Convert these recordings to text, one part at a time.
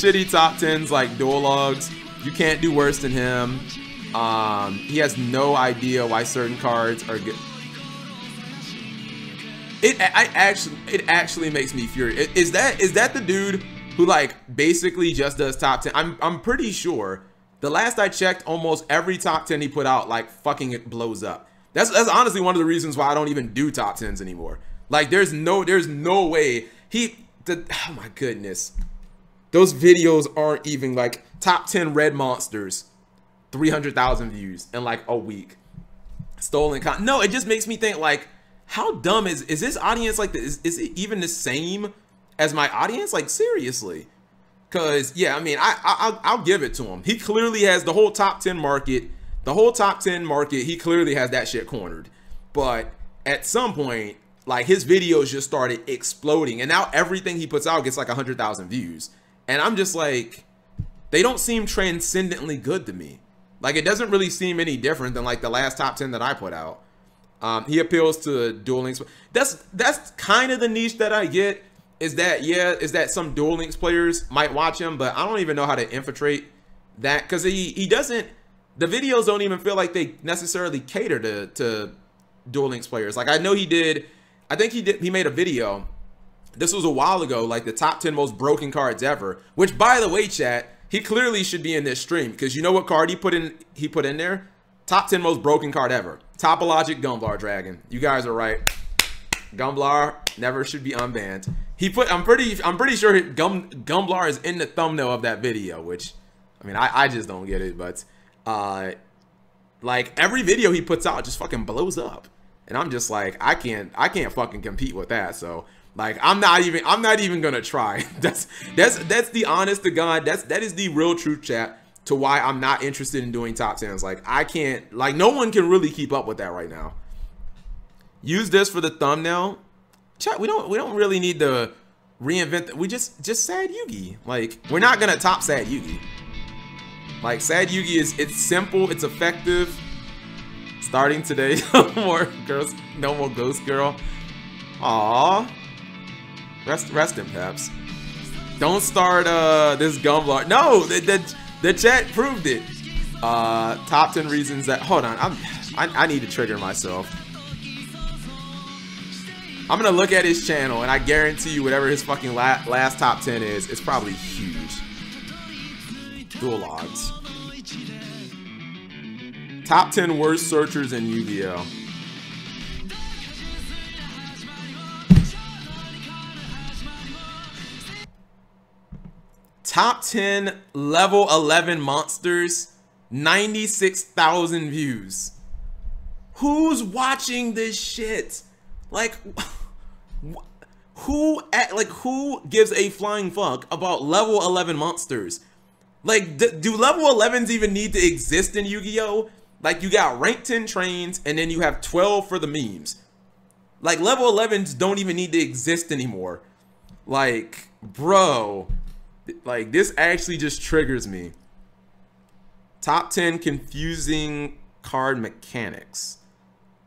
shitty top 10s like Duel logs. You can't do worse than him. He has no idea why certain cards are good. It actually makes me furious. Is that the dude who like basically just does top 10? I'm pretty sure. The last I checked, almost every top 10 he put out like fucking it blows up. That's honestly one of the reasons why I don't even do top 10s anymore. Like there's no way oh my goodness. Those videos aren't even like top 10 red monsters, 300,000 views in like a week. Stolen content. No, it just makes me think like, how dumb is this audience? Like, is it even the same as my audience? Like, seriously? Because yeah, I mean, I'll give it to him. He clearly has the whole top 10 market. The whole top 10 market, he clearly has that shit cornered. But at some point, like his videos just started exploding, and now everything he puts out gets like 100,000 views. And I'm just like, they don't seem transcendently good to me. Like it doesn't really seem any different than like the last top 10 that I put out. He appeals to Duel Links. That's kind of the niche that I get. Is that some Duel Links players might watch him, but I don't even know how to infiltrate that, because he doesn't. The videos don't even feel like they necessarily cater to Duel Links players. Like I know he did. I think he made a video. This was a while ago, like the top 10 most broken cards ever. Which, by the way, chat, he clearly should be in this stream, because you know what card he put in there? Top 10 most broken card ever. Topologic Gumblar Dragon. You guys are right. Gumblar never should be unbanned. I'm pretty sure Gumblar is in the thumbnail of that video, which I mean I just don't get it, but like every video he puts out just fucking blows up. And I'm just like, I can't fucking compete with that. So like I'm not even gonna try. That's the honest to God, that is the real truth, chat, to why I'm not interested in doing top 10s. Like I can't, like no one can really keep up with that right now. Use this for the thumbnail. Chat, we don't really need to reinvent we just Sad Yugi. Like we're not gonna top Sad Yugi. Like Sad Yugi it's simple, it's effective. Starting today, no more Ghost Girl. Aww. Rest in peps. Don't start this Gumblar. No, the chat proved it. Top 10 reasons that, hold on, I need to trigger myself. I'm gonna look at his channel and I guarantee you whatever his fucking last top 10 is, it's probably huge. Duel logs. Top 10 worst searchers in Yu-Gi-Oh! Top 10 level 11 monsters, 96,000 views. Who's watching this shit? Like, who gives a flying fuck about level 11 monsters? Like, do level 11s even need to exist in Yu-Gi-Oh? Like, you got rank 10 trains, and then you have 12 for the memes. Like, level 11s don't even need to exist anymore. Like, bro, like, this actually just triggers me. Top 10 confusing card mechanics.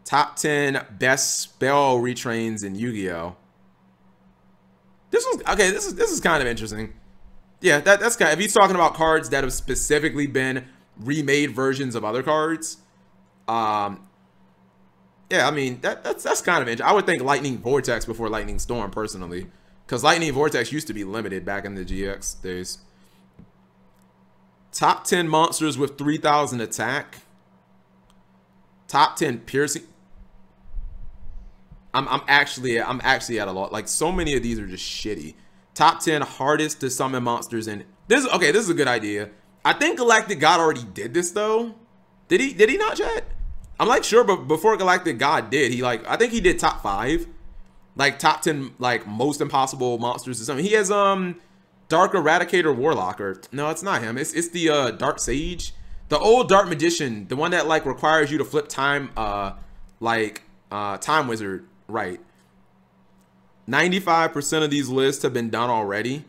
Top 10 best spell retrains in Yu-Gi-Oh! This is kind of interesting. Yeah, that's kind of, if he's talking about cards that have specifically been remade versions of other cards, yeah, I mean that's kind of interesting. I would think Lightning Vortex before Lightning Storm personally, because Lightning Vortex used to be limited back in the GX days. Top 10 monsters with 3,000 attack. Top 10 piercing. I'm actually at a lot. Like, so many of these are just shitty. Top 10 hardest to summon monsters in. This is a good idea. I think Galactic God already did this though. Did he not, chat? I'm like sure, but before Galactic God did, I think he did top 5. Like top 10 like most impossible monsters to summon. He has Dark Eradicator Warlock, or no, it's not him. It's the Dark Sage. The old Dark Magician, the one that like requires you to flip time Time Wizard, right. 95% of these lists have been done already.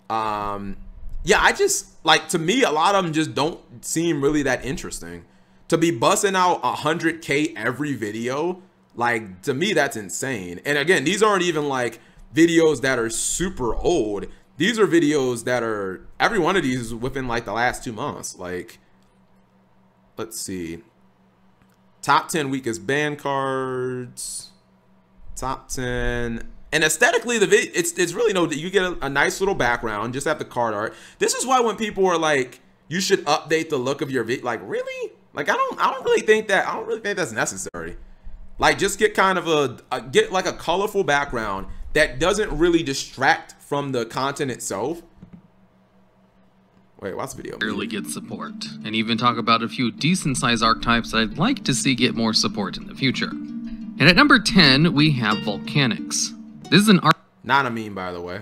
Yeah, I just like, to me a lot of them just don't seem really that interesting. To be busting out 100K every video, like, to me that's insane. And again, these aren't even like videos that are super old. these are videos that are, every one of these is within like the last 2 months. Like, let's see. Top 10 weakest band cards. Top 10. And aesthetically, the video, it's really no, you get a nice little background, just have the card art. This is why when people are like, you should update the look of your video, like, really? Like, I don't really think that's necessary. Like, just get kind of get like a colorful background that doesn't really distract from the content itself. Wait, watch the video. Barely get support, and even talk about a few decent sized archetypes that I'd like to see get more support in the future. And at number 10, we have Volcanics. This is an art. Not a meme, by the way.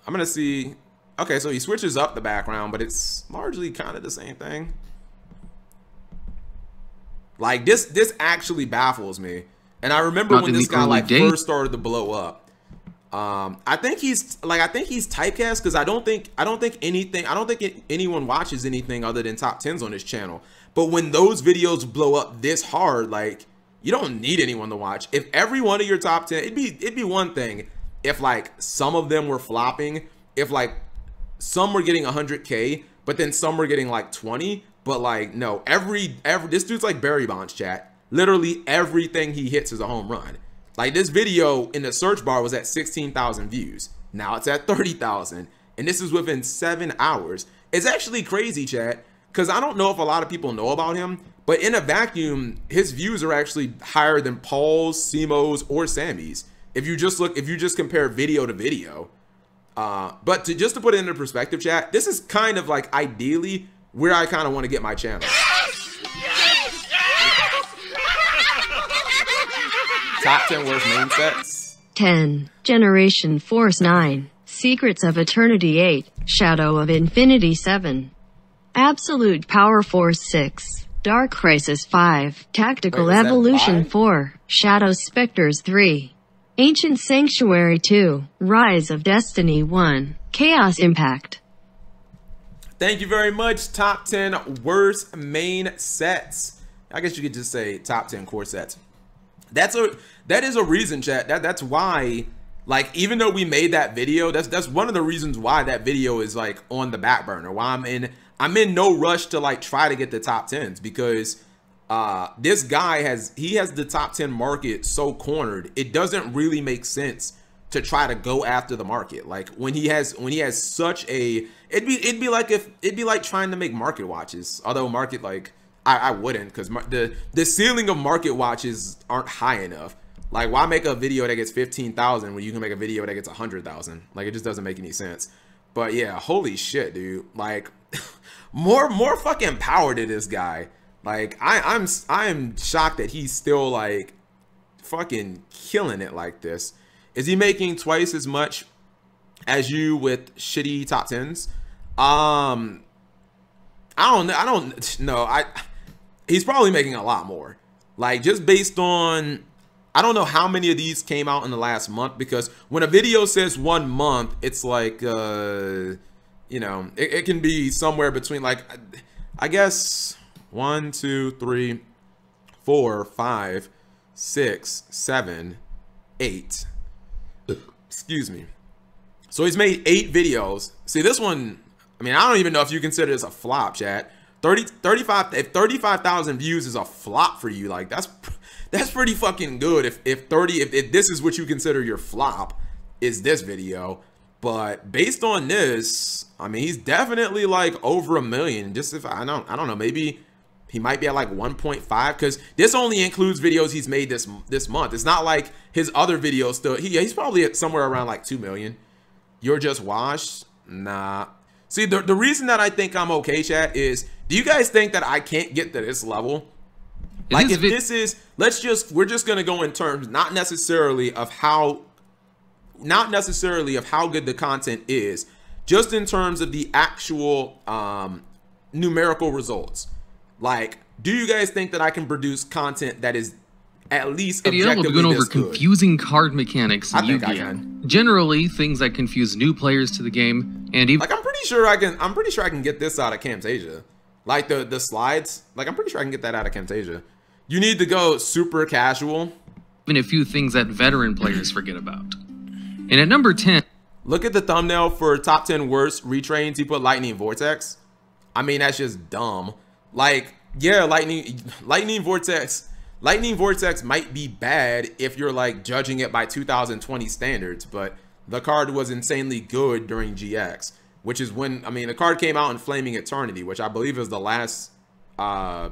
I'm gonna see. Okay, so he switches up the background, but it's largely kind of the same thing. Like, this actually baffles me. And I remember when this guy like first started to blow up. I think he's typecast because I don't think anyone watches anything other than top 10s on his channel. But when those videos blow up this hard, like, you don't need anyone to watch. If every one of your top 10, it'd be one thing if like some of them were flopping, if like some were getting 100K, but then some were getting like 20. But like, no, this dude's like Barry Bonds, chat. Literally everything he hits is a home run. Like, this video in the search bar was at 16,000 views. Now it's at 30,000. And this is within 7 hours. It's actually crazy, chat, because I don't know if a lot of people know about him, but in a vacuum, his views are actually higher than Paul's, Simo's, or Sammy's. If you just compare video to video. But just to put it into perspective, chat, this is kind of like ideally where I kind of want to get my channel. Top 10 worst main sets. 10. Generation Force 9. Secrets of Eternity 8. Shadow of Infinity 7. Absolute Power Force 6. Dark Crisis 5. Tactical Evolution 4. Shadow Specters 3. Ancient Sanctuary 2. Rise of Destiny 1. Chaos Impact. Thank you very much. Top 10 worst main sets. I guess you could just say top 10 core sets. That is a reason, chat. That's why, like, even though we made that video, that's one of the reasons why that video is like on the back burner. Why I'm in no rush to like try to get the top 10s, because this guy has the top 10 market so cornered. It doesn't really make sense to try to go after the market. Like, when he has such a, it'd be like trying to make market watches. Although market, like, I wouldn't, because the ceiling of market watches aren't high enough. Like, why make a video that gets 15,000 when you can make a video that gets 100,000? Like, it just doesn't make any sense. But yeah, holy shit, dude. Like, more fucking power to this guy. Like, I'm shocked that he's still like fucking killing it like this. Is he making twice as much as you with shitty top 10s? I don't know. He's probably making a lot more. Like, just based on, I don't know how many of these came out in the last month, because when a video says 1 month, it's like, you know, it can be somewhere between, like, I guess 1, 2, 3, 4, 5, 6, 7, 8. Excuse me. So he's made 8 videos. See, this one, I mean, I don't even know if you consider this a flop, chat. 35,000 views is a flop for you, like, that's pretty fucking good. If this is what you consider your flop, is this video. But based on this, I mean, he's definitely like over 1 million. Just if I don't know, maybe he might be at like 1.5, because this only includes videos he's made this month. It's not like his other videos still. He's probably at somewhere around like 2 million. You're just washed? Nah. See, the reason that I think I'm okay, chat, is, do you guys think that I can't get to this level? Like, if this is, we're just gonna go in terms not necessarily of how good the content is, just in terms of the actual numerical results. Like, do you guys think that I can produce content that is at least objectively going over this good? Confusing card mechanics in I think I Yu-Gi-Oh! can. Generally, things that confuse new players to the game, and even, like, I'm pretty sure I can get this out of Camtasia. Like, the slides, like, I'm pretty sure I can get that out of Camtasia. You need to go super casual. a few things that veteran players forget about. And at number 10, Look at the thumbnail for top 10 worst retrains. He put Lightning Vortex. I mean, that's just dumb. Like, yeah, Lightning Vortex might be bad if you're like judging it by 2020 standards, but the card was insanely good during GX, which is when, I mean, the card came out in Flaming Eternity, which I believe is the last DM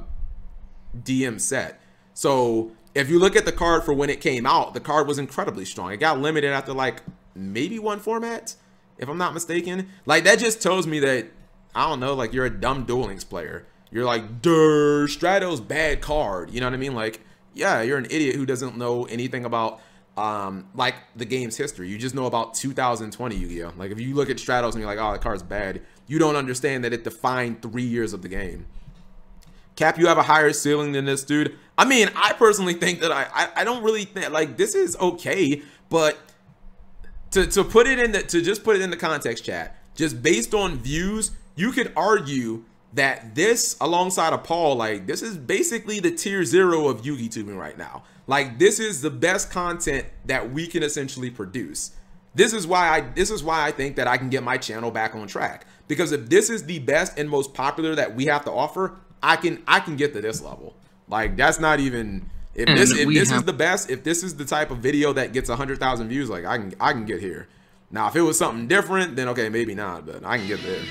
set. So if you look at the card for when it came out, the card was incredibly strong. It got limited after like maybe one format, if I'm not mistaken. Like, that just tells me that, I don't know, like, you're a dumb Duel Links player. You're like, durr, Strato's bad card. You know what I mean? Like, yeah, you're an idiot who doesn't know anything about like the game's history. You just know about 2020 Yu-Gi-Oh! Like, if you look at Stratos and you're like, oh, that card's bad, you don't understand that it defined 3 years of the game. Cap, you have a higher ceiling than this dude. I mean, I personally think that I don't really think, like, this is okay, but to put it in the, to just put it in the context, chat, just based on views, you could argue that this, alongside of Paul, like, this is basically the tier 0 of Yu-Gi tubing right now. Like, this is the best content that we can essentially produce. This is why I think that I can get my channel back on track, because if this is the best and most popular that we have to offer, I can get to this level. Like, that's not even, if this is the best, if this is the type of video that gets 100,000 views, like, I can get here. Now, if it was something different, then okay, maybe not, but I can get there.